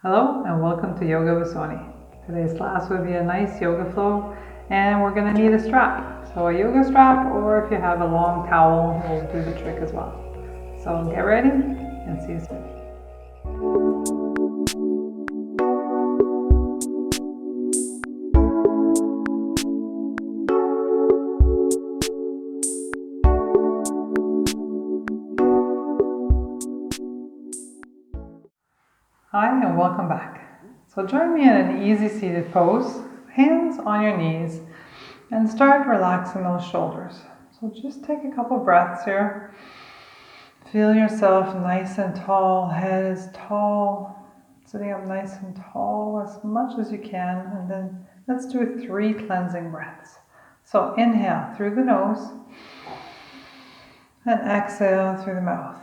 Hello and welcome to Yoga with Sony. Today's class will be a nice yoga flow and we're going to need a strap. So a yoga strap, or if you have a long towel, will do the trick as well. So get ready and see you soon. Hi and welcome back. So join me in an easy seated pose, hands on your knees, and start relaxing those shoulders. So just take a couple breaths here. Feel yourself nice and tall, head is tall, sitting up nice and tall as much as you can, and then let's do 3 cleansing breaths. So inhale through the nose and exhale through the mouth.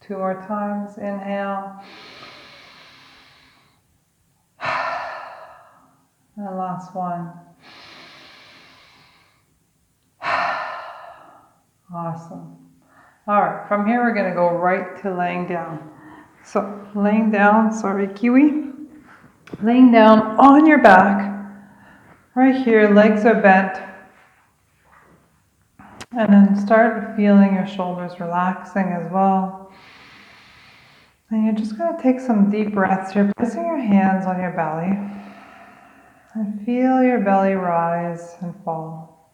2 more times, inhale. And last one. Awesome. All right, from here we're going to go right to laying down. So laying down, kiwi. Laying down on your back. Right here, legs are bent. And then start feeling your shoulders relaxing as well. And you're just going to take some deep breaths here, placing your hands on your belly. And feel your belly rise and fall.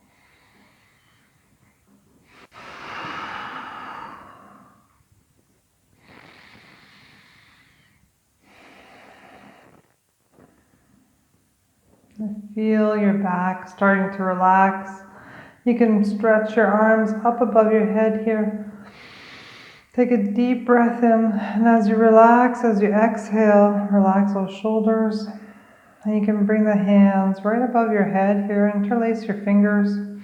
And feel your back starting to relax. You can stretch your arms up above your head here. Take a deep breath in, and as you relax, as you exhale, relax those shoulders. And you can bring the hands right above your head here, interlace your fingers. And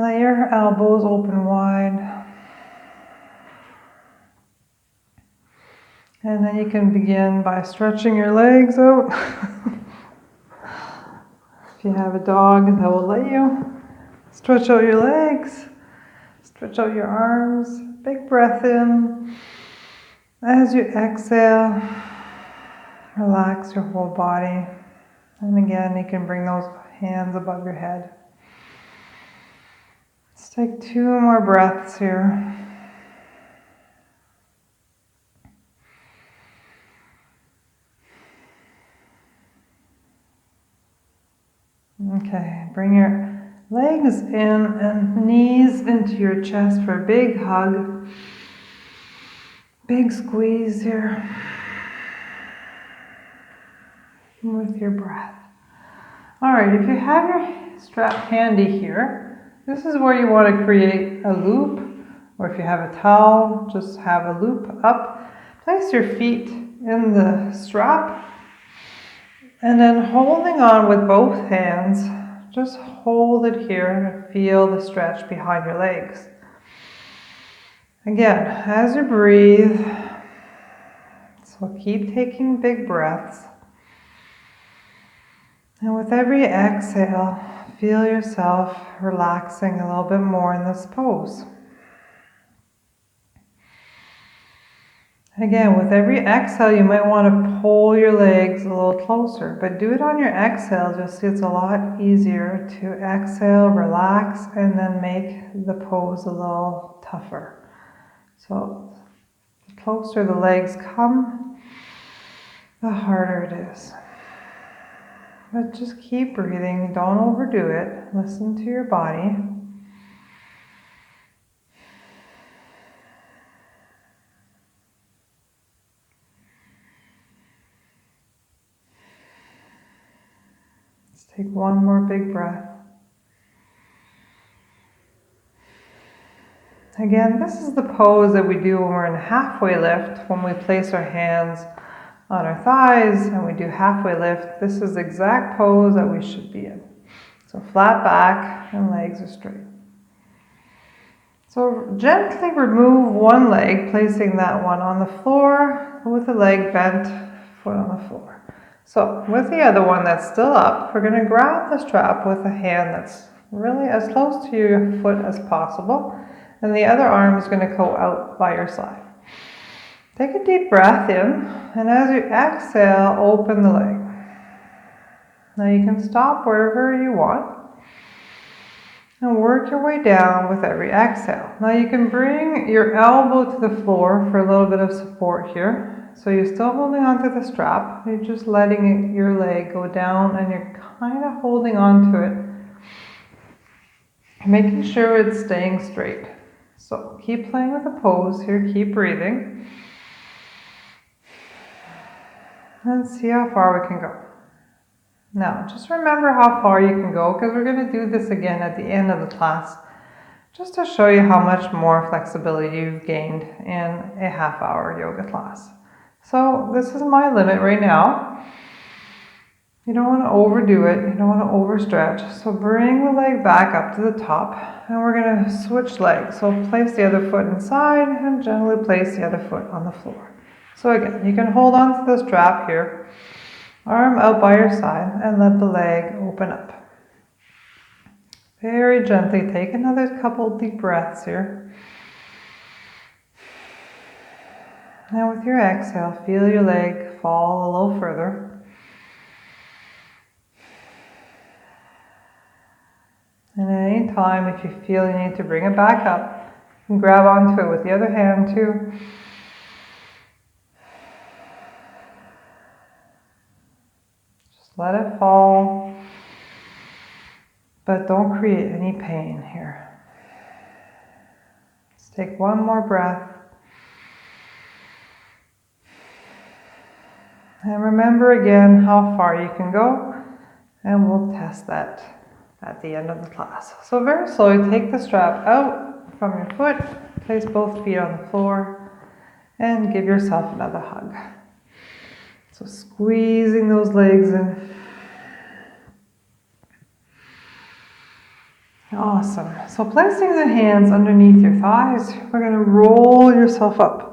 let your elbows open wide. And then you can begin by stretching your legs out. If you have a dog that will let you, stretch out your legs. Stretch out your arms, big breath in. As you exhale, relax your whole body. And again, you can bring those hands above your head. Let's take 2 more breaths here. Okay, bring your legs in and knees into your chest for a big hug. Big squeeze here. With your breath. Alright, if you have your strap handy here, this is where you want to create a loop, or if you have a towel, just have a loop up. Place your feet in the strap, and then holding on with both hands, just hold it here and feel the stretch behind your legs. Again, as you breathe, so keep taking big breaths. And with every exhale, feel yourself relaxing a little bit more in this pose. Again, with every exhale, you might want to pull your legs a little closer, but do it on your exhale. You'll see it's a lot easier to exhale, relax, and then make the pose a little tougher. So the closer the legs come, the harder it is. But just keep breathing, don't overdo it. Listen to your body. Let's take 1 more big breath. Again, this is the pose that we do when we're in a halfway lift, when we place our hands on our thighs and we do halfway lift. This is the exact pose that we should be in. So flat back and legs are straight. So gently remove one leg, placing that one on the floor with the leg bent, foot on the floor. So with the other one that's still up, we're going to grab the strap with a hand that's really as close to your foot as possible, and the other arm is going to go out by your side. Take a deep breath in, and as you exhale, open the leg. Now you can stop wherever you want and work your way down with every exhale. Now you can bring your elbow to the floor for a little bit of support here. So you're still holding onto the strap, you're just letting your leg go down and you're kind of holding on to it, making sure it's staying straight. So keep playing with the pose here, keep breathing, and see how far we can go. Now, just remember how far you can go, because we're going to do this again at the end of the class, just to show you how much more flexibility you've gained in a half-hour yoga class. So this is my limit right now. You don't want to overdo it, you don't want to overstretch. So bring the leg back up to the top, and we're going to switch legs. So place the other foot inside and gently place the other foot on the floor. So again, you can hold on to the strap here, arm out by your side, and let the leg open up. Very gently take another couple deep breaths here. And with your exhale, feel your leg fall a little further. And at any time, if you feel you need to bring it back up, you can grab onto it with the other hand too. Just let it fall, but don't create any pain here. Let's take one more breath. And remember again how far you can go, and we'll test that at the end of the class. So very slowly take the strap out from your foot, place both feet on the floor, and give yourself another hug. So squeezing those legs in. Awesome. So placing the hands underneath your thighs, we're going to roll yourself up.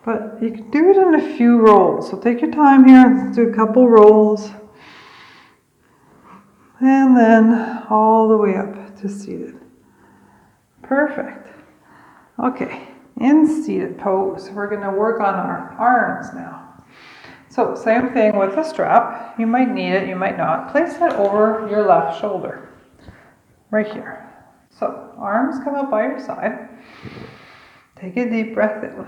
But you can do it in a few rolls. So take your time here, let's do a couple rolls. And then all the way up to seated. Perfect. Okay, in seated pose, we're going to work on our arms now. So same thing with the strap. You might need it, you might not. Place that over your left shoulder, right here. So arms come up by your side. Take a deep breath in.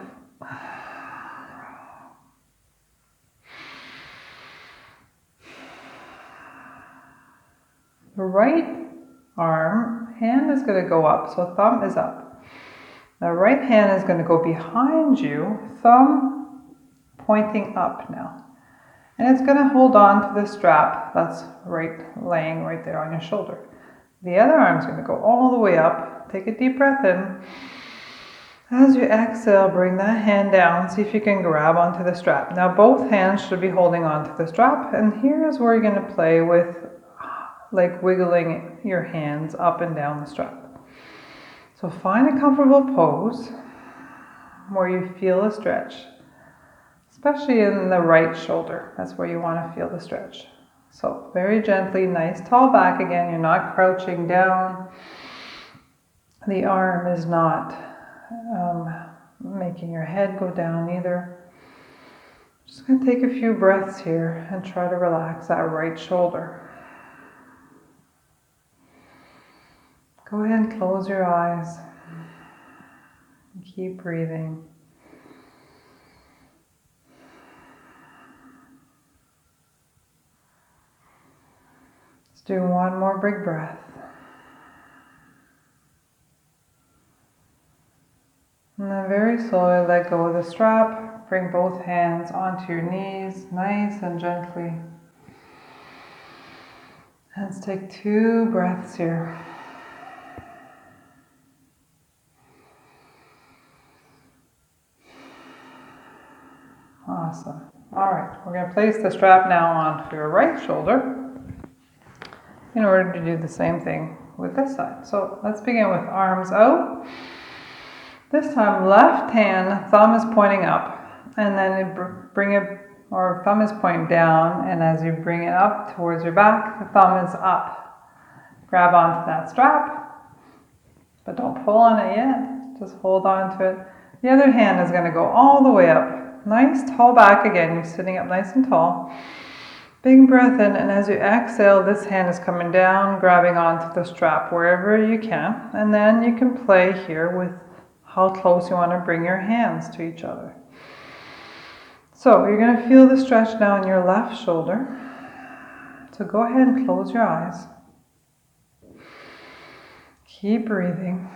The right arm, hand is going to go up, so thumb is up. The right hand is going to go behind you, thumb pointing up now. And it's going to hold on to the strap that's laying right there on your shoulder. The other arm is going to go all the way up. Take a deep breath in. As you exhale, bring that hand down. See if you can grab onto the strap. Now both hands should be holding onto the strap, and here is where you're going to play with like wiggling your hands up and down the strap. So find a comfortable pose where you feel a stretch, especially in the right shoulder. That's where you want to feel the stretch. So very gently, nice tall back again. You're not crouching down. The arm is not making your head go down either. Just going to take a few breaths here and try to relax that right shoulder. Go ahead and close your eyes. Keep breathing. Let's do one more big breath. And then very slowly let go of the strap. Bring both hands onto your knees, nice and gently. Let's take 2 breaths here. Awesome. All right, we're going to place the strap now onto your right shoulder in order to do the same thing with this side. So let's begin with arms out. This time left hand, thumb is pointing up, and then thumb is pointing down, and as you bring it up towards your back, the thumb is up. Grab onto that strap, but don't pull on it yet. Just hold on to it. The other hand is going to go all the way up. Nice tall back again. You're sitting up nice and tall. Big breath in, and as you exhale, this hand is coming down, grabbing onto the strap wherever you can. And then you can play here with how close you want to bring your hands to each other. So you're going to feel the stretch now in your left shoulder. So go ahead and close your eyes. Keep breathing.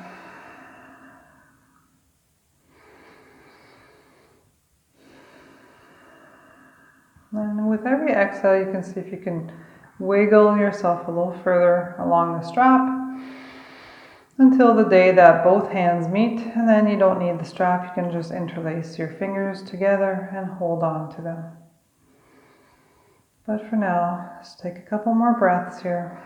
And with every exhale, you can see if you can wiggle yourself a little further along the strap until the day that both hands meet, and then you don't need the strap. You can just interlace your fingers together and hold on to them. But for now, just take a couple more breaths here.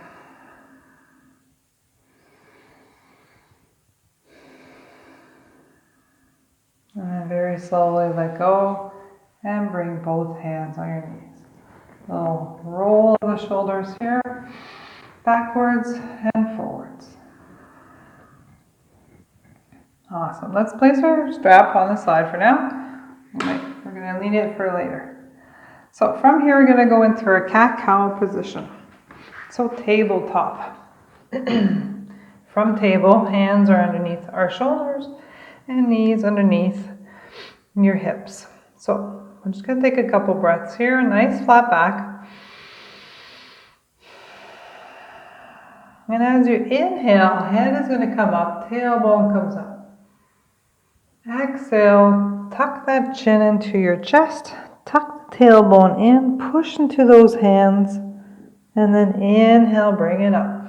And then very slowly let go and bring both hands on your knees. A little roll of the shoulders here, backwards and forwards. Awesome. Let's place our strap on the side for now. We're going to lean it for later. So from here, we're going to go into our cat-cow position. So tabletop. From table, hands are underneath our shoulders and knees underneath your hips. So I'm just going to take a couple breaths here. Nice flat back. And as you inhale, head is going to come up, tailbone comes up. Exhale, tuck that chin into your chest, tuck the tailbone in, push into those hands, and then inhale, bring it up.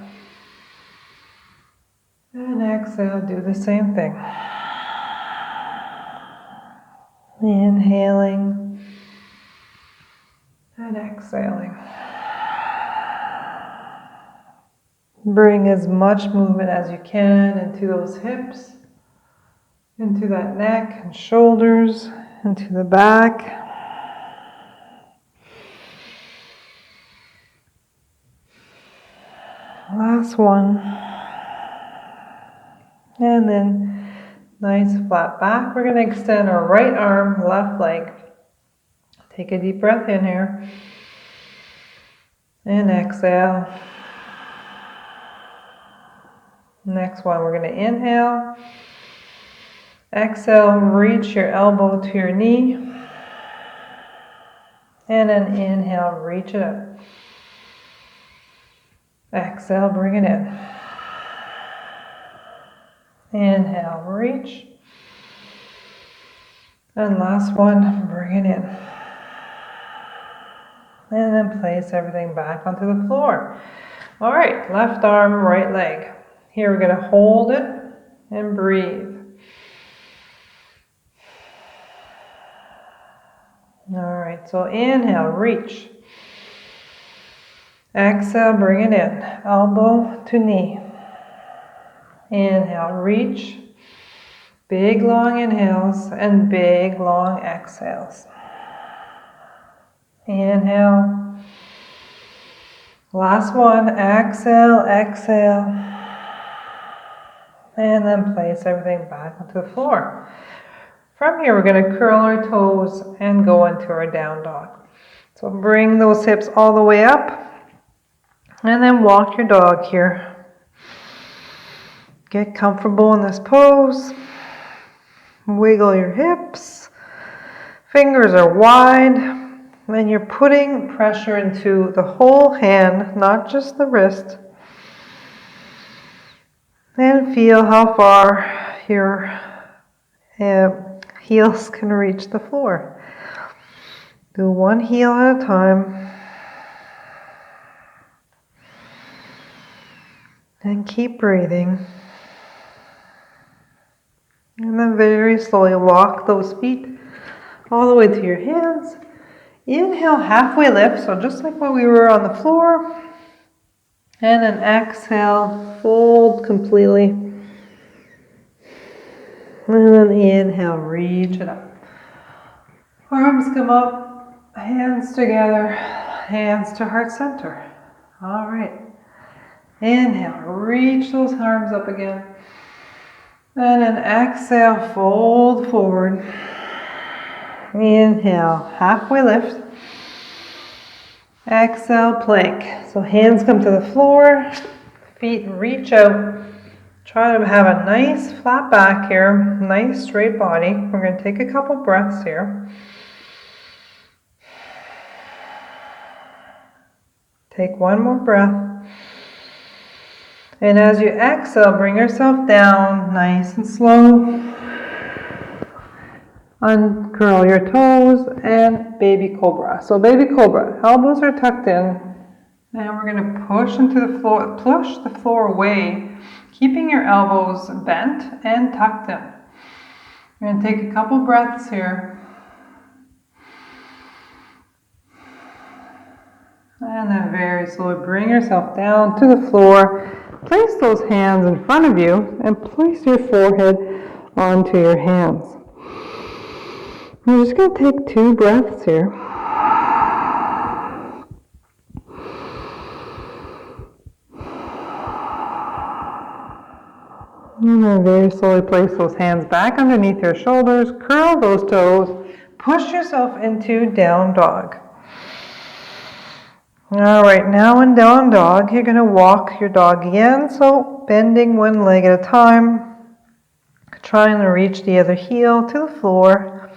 And exhale, do the same thing. Inhaling and exhaling. Bring as much movement as you can into those hips, into that neck and shoulders, into the back. Last one. And then nice flat back. We're going to extend our right arm, left leg. Take a deep breath in here. And exhale. Next one, we're going to inhale. Exhale, reach your elbow to your knee. And then inhale, reach it up. Exhale, bring it in. Inhale, reach. And last one, bring it in. And then place everything back onto the floor. All right, left arm, right leg. Here we're going to hold it and breathe. All right, so inhale, reach. Exhale, bring it in. Elbow to knee. Inhale, reach. Big long inhales and big long exhales. Inhale. Last one, exhale, exhale. And then place everything back onto the floor. From here, we're going to curl our toes and go into our down dog. So bring those hips all the way up. And then walk your dog here. Get comfortable in this pose. Wiggle your hips. Fingers are wide. And you're putting pressure into the whole hand, not just the wrist. And feel how far your heels can reach the floor. Do one heel at a time. And keep breathing. And then very slowly walk those feet all the way to your hands. Inhale, halfway lift, so just like when we were on the floor. And then exhale, fold completely. And then inhale, reach it up. Arms come up, hands together, hands to heart center. All right. Inhale, reach those arms up again. And then exhale, fold forward. Inhale, halfway lift. Exhale, plank. So hands come to the floor, feet reach out. Try to have a nice flat back here, nice straight body. We're going to take a couple breaths here. Take one more breath. And as you exhale, bring yourself down nice and slow. Uncurl your toes and baby cobra. So baby cobra, elbows are tucked in. And we're going to push into the floor, push the floor away, keeping your elbows bent and tucked in. We're going to take a couple breaths here. And then very slowly bring yourself down to the floor. Place those hands in front of you and place your forehead onto your hands. We're just going to take 2 breaths here. And then very slowly place those hands back underneath your shoulders. Curl those toes. Push yourself into down dog. All right, now in down dog, you're going to walk your dog again. So bending one leg at a time. Trying to reach the other heel to the floor.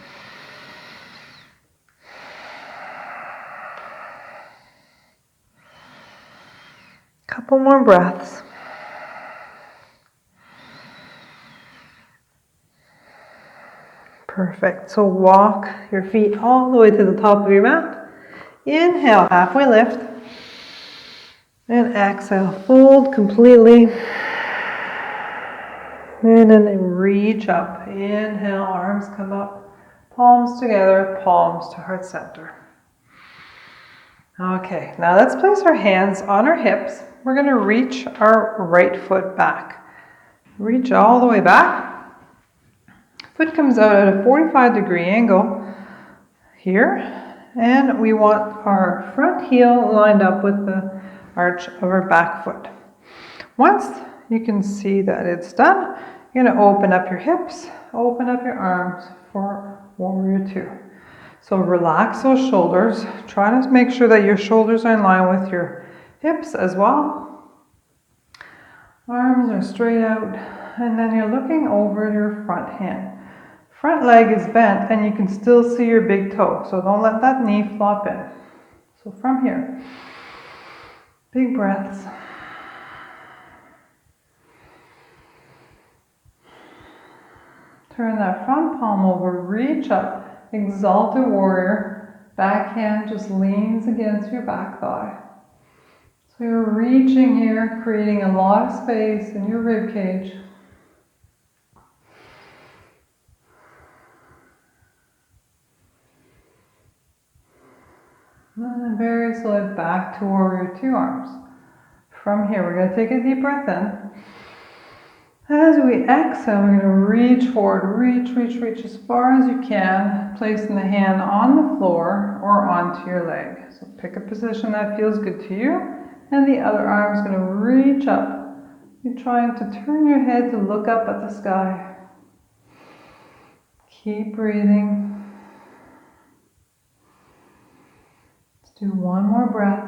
Couple more breaths. Perfect. So walk your feet all the way to the top of your mat. Inhale, halfway lift. And exhale, fold completely. And then reach up. Inhale, arms come up. Palms together, palms to heart center. Okay, now let's place our hands on our hips. We're going to reach our right foot back. Reach all the way back. Foot comes out at a 45-degree angle here. And we want our front heel lined up with the arch of our back foot. Once you can see that it's done, you're going to open up your hips, open up your arms for warrior 2. So relax those shoulders. Try to make sure that your shoulders are in line with your hips as well. Arms are straight out, and then you're looking over your front hand. Front leg is bent, and you can still see your big toe, so don't let that knee flop in. So from here, big breaths. Turn that front palm over, reach up. Exalted warrior, back hand just leans against your back thigh. So you're reaching here, creating a lot of space in your rib cage. And then very slowly back to warrior 2 arms. From here, we're going to take a deep breath in. As we exhale, we're going to reach forward, reach as far as you can, placing the hand on the floor or onto your leg. So pick a position that feels good to you, and the other arm is going to reach up. You're trying to turn your head to look up at the sky. Keep breathing. Let's do one more breath.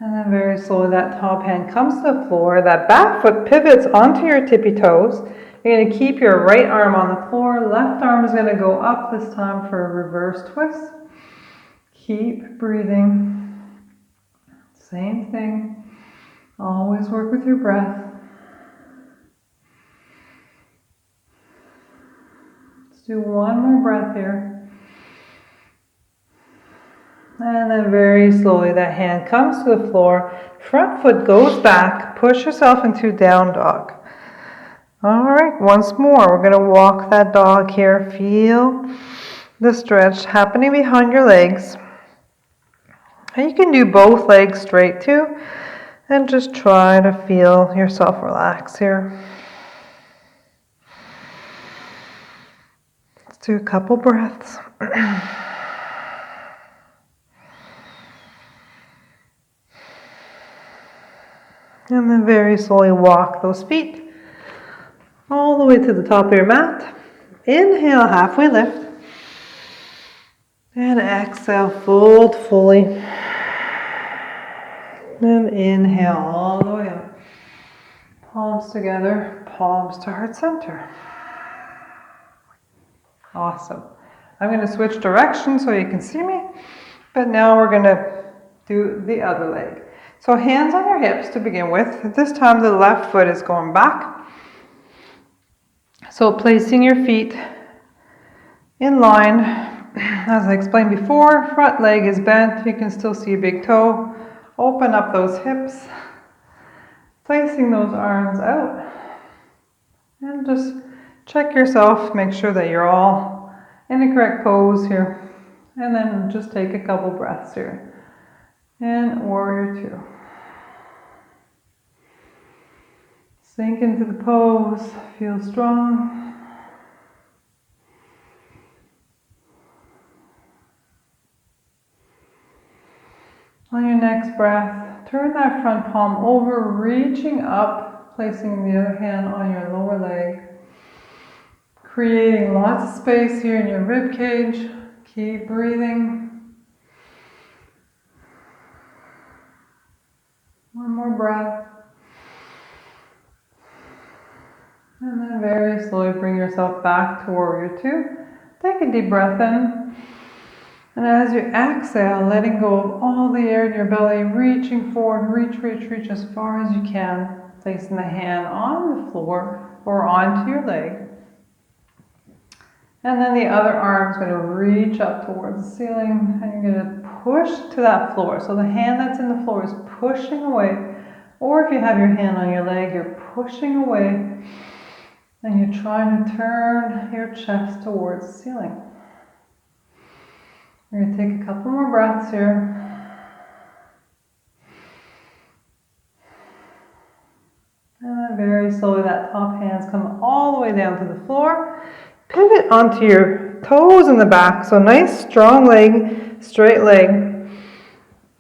And then very slowly that top hand comes to the floor. That back foot pivots onto your tippy toes. You're going to keep your right arm on the floor. Left arm is going to go up this time for a reverse twist. Keep breathing. Same thing. Always work with your breath. Let's do one more breath here. And then very slowly that hand comes to the floor. Front foot goes back. Push yourself into down dog. All right, once more. We're going to walk that dog here. Feel the stretch happening behind your legs. And you can do both legs straight too. And just try to feel yourself relax here. Let's do a couple breaths. And then very slowly walk those feet all the way to the top of your mat. Inhale, halfway lift. And exhale, fold fully. And inhale all the way up. Palms together, palms to heart center. Awesome. I'm going to switch directions so you can see me. But now we're going to do the other leg. So hands on your hips to begin with. This time the left foot is going back. So placing your feet in line. As I explained before, front leg is bent. You can still see a big toe. Open up those hips. Placing those arms out. And just check yourself. Make sure that you're all in the correct pose here. And then just take a couple breaths here. And warrior two. Sink into the pose, feel strong. On your next breath, turn that front palm over, reaching up, placing the other hand on your lower leg. Creating lots of space here in your rib cage. Keep breathing. One more breath. And then very slowly bring yourself back to warrior two. Take a deep breath in. And as you exhale, letting go of all the air in your belly, reaching forward, reach as far as you can. Placing the hand on the floor or onto your leg. And then the other arm is going to reach up towards the ceiling and you're going to push to that floor. So the hand that's in the floor is pushing away. Or if you have your hand on your leg, you're pushing away and you're trying to turn your chest towards the ceiling. We're going to take a couple more breaths here. And then very slowly that top hand's come all the way down to the floor. Pivot onto your toes in the back. So nice strong leg, straight leg.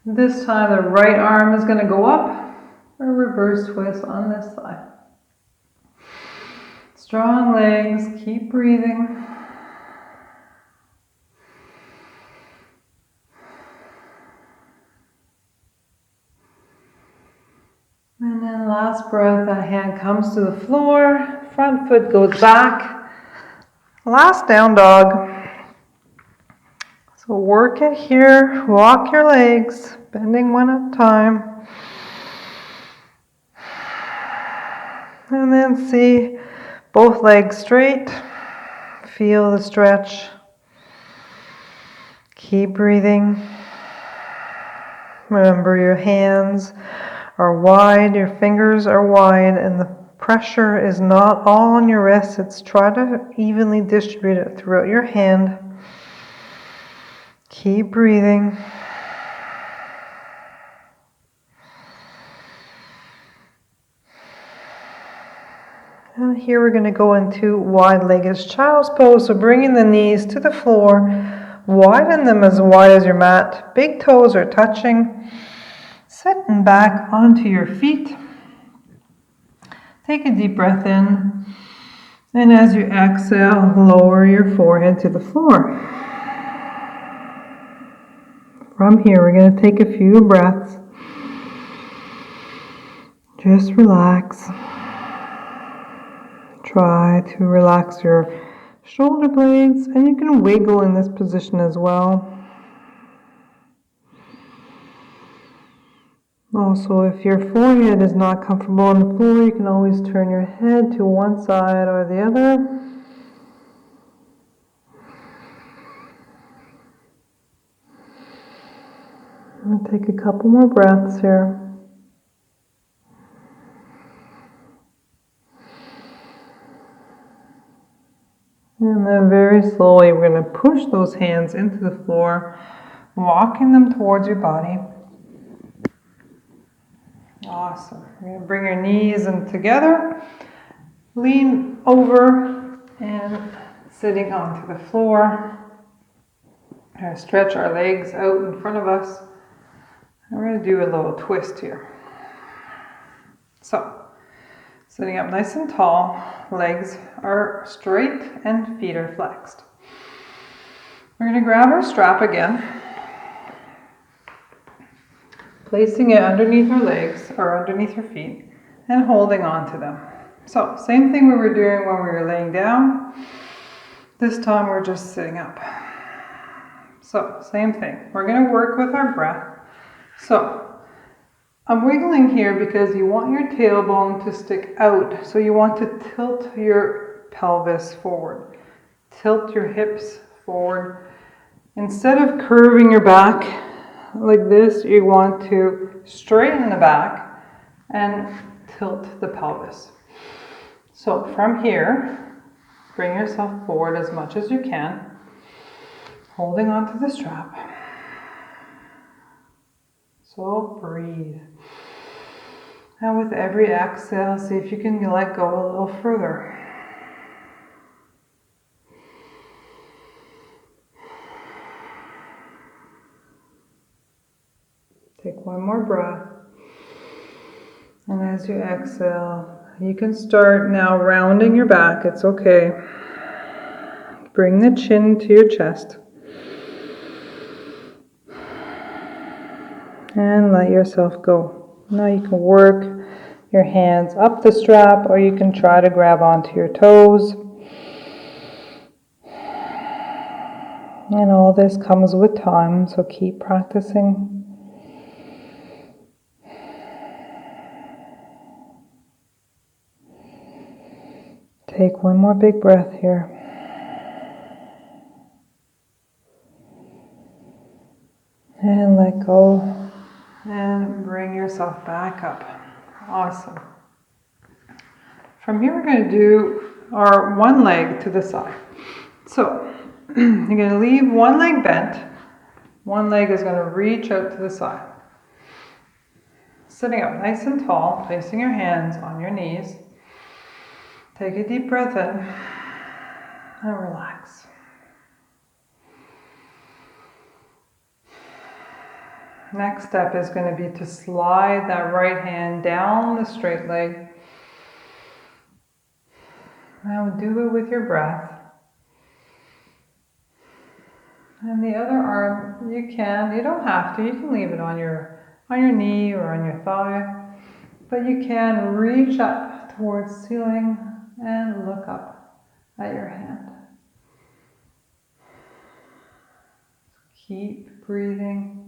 This time the right arm is going to go up. A reverse twist on this side. Strong legs, keep breathing. And then last breath, that hand comes to the floor, front foot goes back. Last down dog. So work it here, walk your legs, bending one at a time. And then see both legs straight. Feel the stretch. Keep breathing. Remember your hands are wide, your fingers are wide, and the pressure is not all on your wrists. It's try to evenly distribute it throughout your hand. Keep breathing. And here we're going to go into wide-legged child's pose. So bringing the knees to the floor, widen them as wide as your mat. Big toes are touching. Sitting back onto your feet. Take a deep breath in. And as you exhale, lower your forehead to the floor. From here, we're going to take a few breaths. Just relax. Try to relax your shoulder blades, and you can wiggle in this position as well. Also, if your forehead is not comfortable on the floor, you can always turn your head to one side or the other. And take a couple more breaths here. And then very slowly, we're going to push those hands into the floor, walking them towards your body. Awesome. You're going to bring your knees in together, lean over and sitting onto the floor. We're going to stretch our legs out in front of us. And we're going to do a little twist here. So, sitting up nice and tall, legs are straight and feet are flexed. We're going to grab our strap again, placing it underneath our legs or underneath our feet and holding on to them. So, same thing we were doing when we were laying down. This time we're just sitting up. So, same thing. We're going to work with our breath. So, I'm wiggling here because you want your tailbone to stick out. So you want to tilt your pelvis forward. Tilt your hips forward. Instead of curving your back like this, you want to straighten the back and tilt the pelvis. So from here, bring yourself forward as much as you can, holding onto the strap. So breathe. And with every exhale, see if you can let go a little further. Take one more breath. And as you exhale, you can start now rounding your back. It's okay. Bring the chin to your chest. And let yourself go. Now you can work your hands up the strap, or you can try to grab onto your toes. And all this comes with time, so keep practicing. Take one more big breath here. And let go. And bring yourself back up. Awesome. From here we're going to do our one leg to the side. So you're going to leave one leg bent. One leg is going to reach out to the side. Sitting up nice and tall, placing your hands on your knees. Take a deep breath in and relax. Next step is going to be to slide that right hand down the straight leg. Now do it with your breath. And the other arm, you don't have to, you can leave it on your knee or on your thigh, but you can reach up towards the ceiling and look up at your hand. Keep breathing.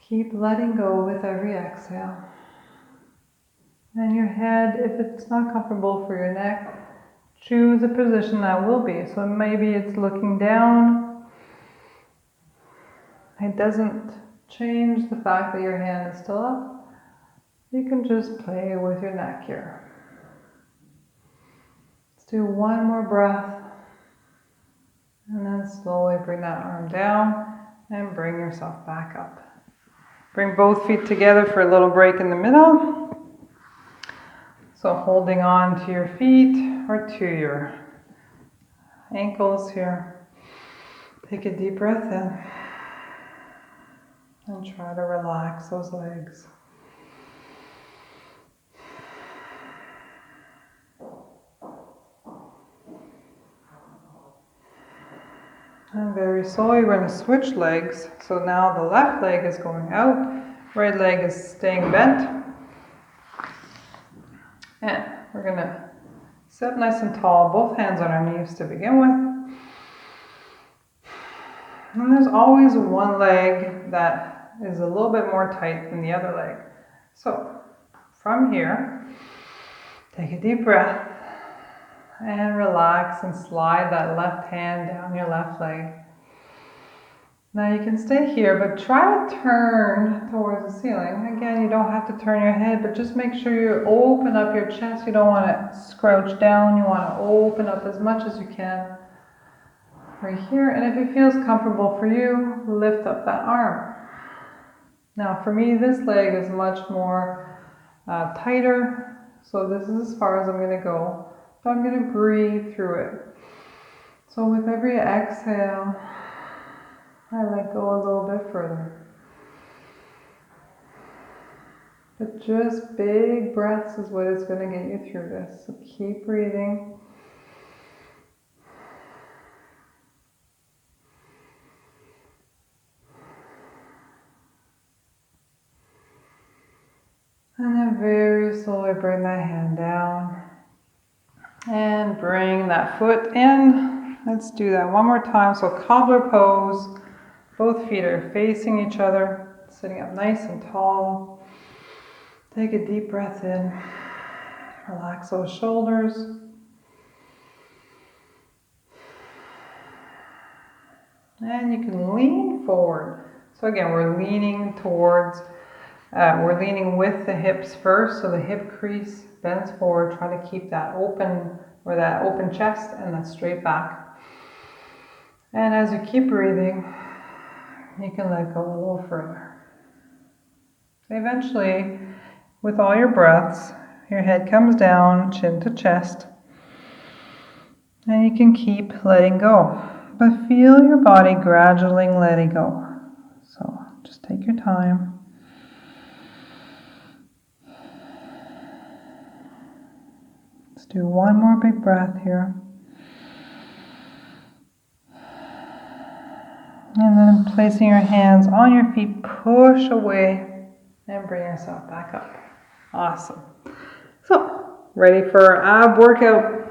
Keep letting go with every exhale. And your head, if it's not comfortable for your neck, choose a position that will be. So maybe it's looking down. It doesn't change the fact that your hand is still up. You can just play with your neck here. Let's do one more breath. And then slowly bring that arm down and bring yourself back up. Bring both feet together for a little break in the middle. So holding on to your feet or to your ankles here. Take a deep breath in. And try to relax those legs. And very slowly we're going to switch legs. So now the left leg is going out, right leg is staying bent. And we're going to sit nice and tall, both hands on our knees to begin with. And there's always one leg that is a little bit more tight than the other leg. So from here, take a deep breath. And relax and slide that left hand down your left leg. Now you can stay here, but try to turn towards the ceiling. Again, you don't have to turn your head, but just make sure you open up your chest. You don't want to scrouch down. You want to open up as much as you can. Right here, and if it feels comfortable for you, lift up that arm. Now for me, this leg is much more tighter, so this is as far as I'm going to go. So I'm going to breathe through it. So with every exhale, I let go a little bit further. But just big breaths is what is going to get you through this. So keep breathing. And then very slowly bring that hand down. And bring that foot in. Let's do that one more time. So cobbler pose. Both feet are facing each other, sitting up nice and tall. Take a deep breath in. Relax those shoulders. And you can lean forward. So again, we're leaning towards, we're leaning with the hips first. So the hip crease bends forward. Try to keep that open, or that open chest and that straight back. And as you keep breathing, you can let go a little further. Eventually, with all your breaths, your head comes down, chin to chest, and you can keep letting go. But feel your body gradually letting go. So just take your time. Let's do one more big breath here. And then placing your hands on your feet, push away and bring yourself back up. Awesome. So, ready for our ab workout.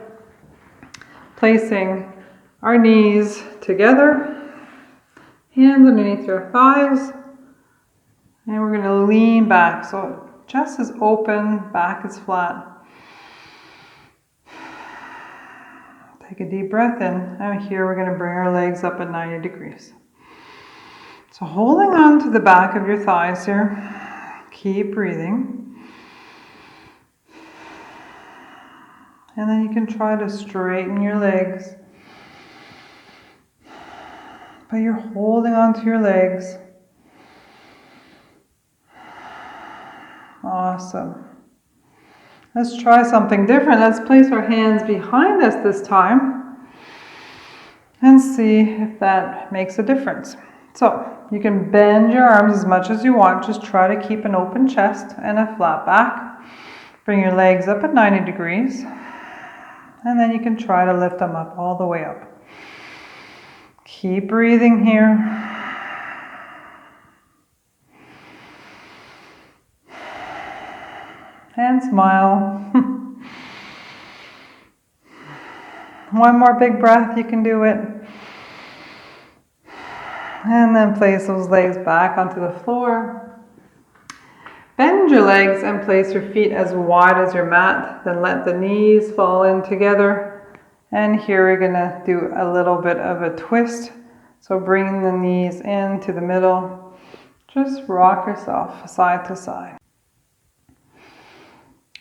Placing our knees together, hands underneath your thighs, and we're going to lean back. So chest is open, back is flat. Take a deep breath in, and here we're going to bring our legs up at 90 degrees. So holding on to the back of your thighs here, keep breathing. And then you can try to straighten your legs. But you're holding on to your legs. Awesome. Let's try something different. Let's place our hands behind us this time and see if that makes a difference. So you can bend your arms as much as you want. Just try to keep an open chest and a flat back. Bring your legs up at 90 degrees. And then you can try to lift them up all the way up. Keep breathing here. And smile. One more big breath, you can do it. And then place those legs back onto the floor. Bend your legs and place your feet as wide as your mat. Then let the knees fall in together. And here we're going to do a little bit of a twist. So bring the knees into the middle. Just rock yourself side to side.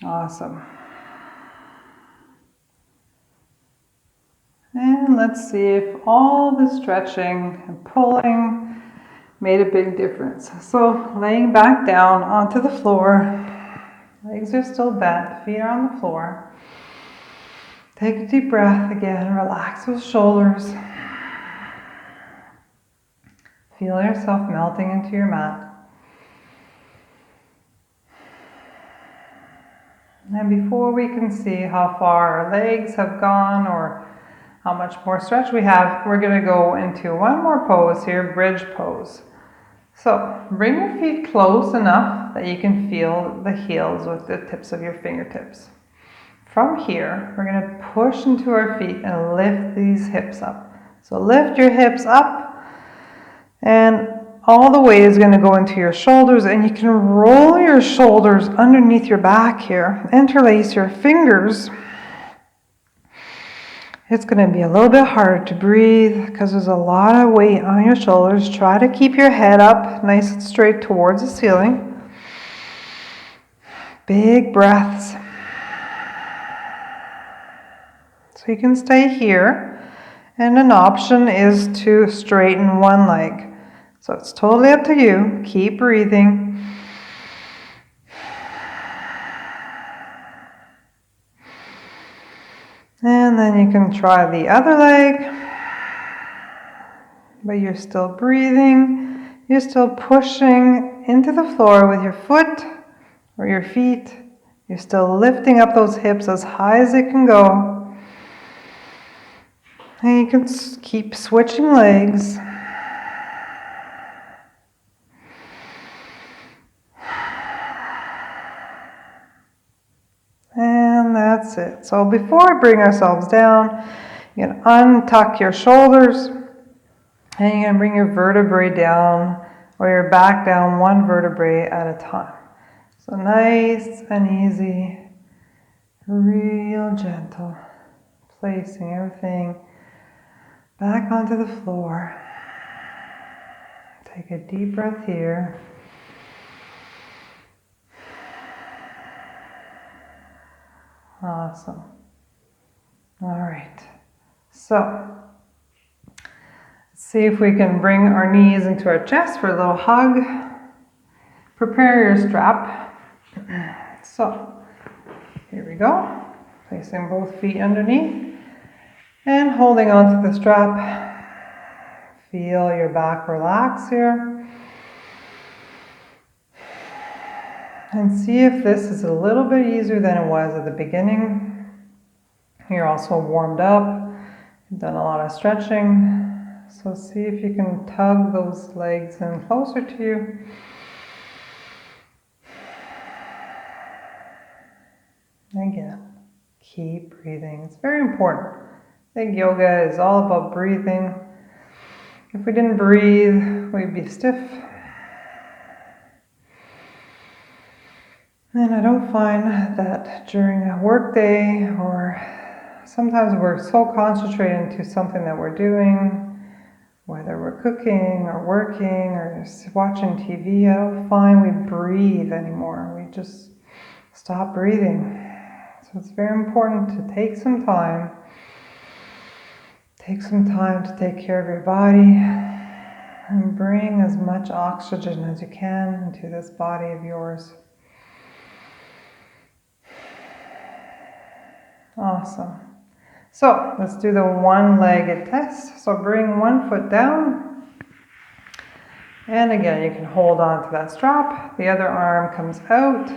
Awesome. And let's see if all the stretching and pulling made a big difference. So laying back down onto the floor. Legs are still bent, feet are on the floor. Take a deep breath again, relax those shoulders. Feel yourself melting into your mat. And before we can see how far our legs have gone or how much more stretch we have, we're going to go into one more pose here, bridge pose. So bring your feet close enough that you can feel the heels with the tips of your fingertips. From here, we're going to push into our feet and lift these hips up. So lift your hips up, and all the weight is going to go into your shoulders, and you can roll your shoulders underneath your back here. Interlace your fingers. It's going to be a little bit harder to breathe because there's a lot of weight on your shoulders. Try to keep your head up nice and straight towards the ceiling. Big breaths. So you can stay here. And an option is to straighten one leg. So it's totally up to you. Keep breathing. And then you can try the other leg. But you're still breathing. You're still pushing into the floor with your foot or your feet. You're still lifting up those hips as high as it can go. And you can keep switching legs. And that's it. So before we bring ourselves down, you can untuck your shoulders and you can bring your vertebrae down or your back down one vertebrae at a time. So nice and easy, real gentle, placing everything back onto the floor. Take a deep breath here. Awesome. All right. So, let's see if we can bring our knees into our chest for a little hug. Prepare your strap. So, here we go. Placing both feet underneath and holding onto the strap. Feel your back relax here. And see if this is a little bit easier than it was at the beginning. You're also warmed up. You've done a lot of stretching. So see if you can tug those legs in closer to you. Again, keep breathing. It's very important. I think yoga is all about breathing. If we didn't breathe, we'd be stiff. And I don't find that during a work day, or sometimes we're so concentrated into something that we're doing, whether we're cooking or working or just watching TV, I don't find we breathe anymore. We just stop breathing. So it's very important to take some time to take care of your body and bring as much oxygen as you can into this body of yours. Awesome. So let's do the one-legged test. So bring one foot down. And again, you can hold on to that strap. The other arm comes out.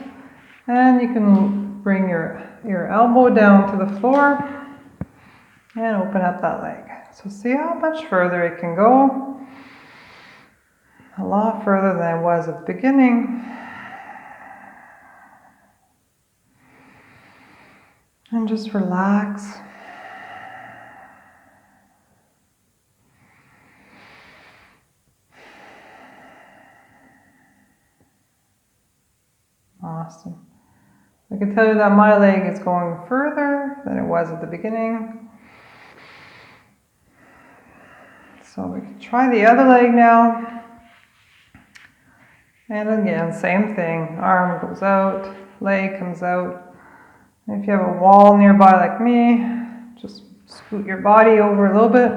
And you can bring your elbow down to the floor and open up that leg. So see how much further it can go. A lot further than it was at the beginning. And just relax. Awesome. I can tell you that my leg is going further than it was at the beginning. So we can try the other leg now. And again, same thing. Arm goes out, leg comes out. And if you have a wall nearby like me, just scoot your body over a little bit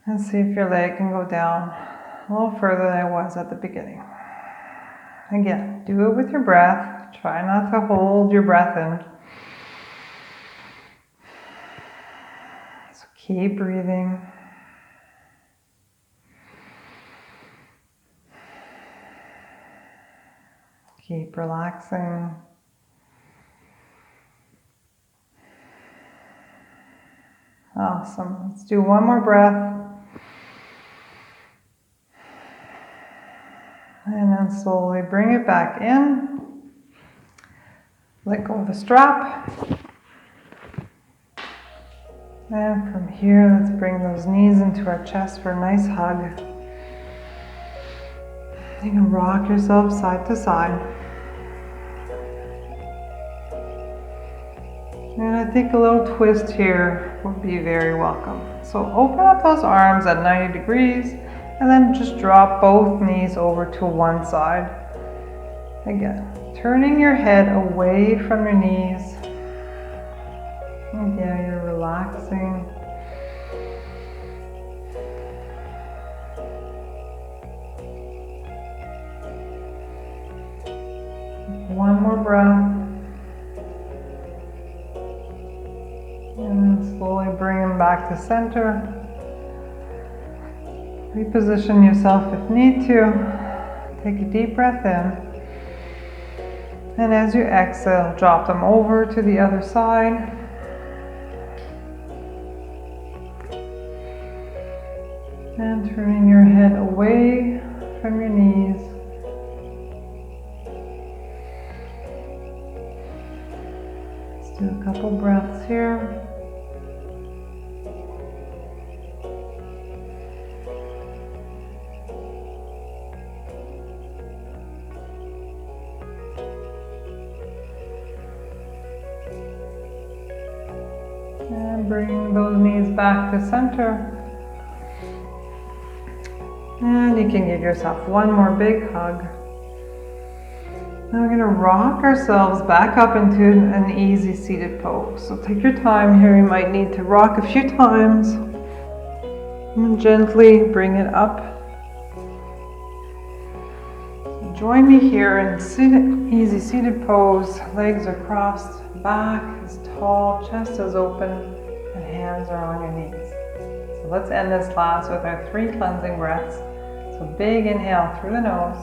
and see if your leg can go down a little further than it was at the beginning. Again, do it with your breath. Try not to hold your breath in. So keep breathing. Keep relaxing. Awesome. Let's do one more breath. And then slowly bring it back in. Let go of the strap. And from here, let's bring those knees into our chest for a nice hug. You can rock yourself side to side. And I think a little twist here would be very welcome. So open up those arms at 90 degrees and then just drop both knees over to one side. Again, turning your head away from your knees. Again, you're relaxing. One more breath. And then slowly bring them back to center. Reposition yourself if need to. Take a deep breath in. And as you exhale, drop them over to the other side. And turning your head away from your knees. Let's do a couple breaths here. And bring those knees back to center. And you can give yourself one more big hug. Now we're going to rock ourselves back up into an easy seated pose. So take your time here. You might need to rock a few times. And gently bring it up. So join me here in easy seated pose. Legs are crossed, back is tall, chest is open, and hands are on your knees. So let's end this class with our 3 cleansing breaths. So big inhale through the nose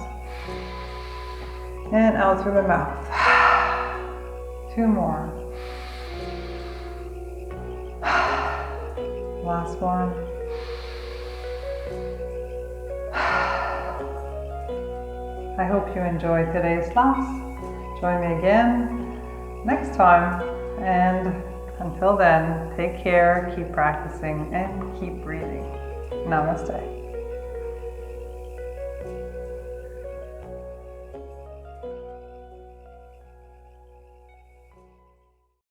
and out through the mouth. 2 more. Last one. I hope you enjoyed today's class. Join me again next time, and until then, take care, keep practicing, and keep breathing. Namaste.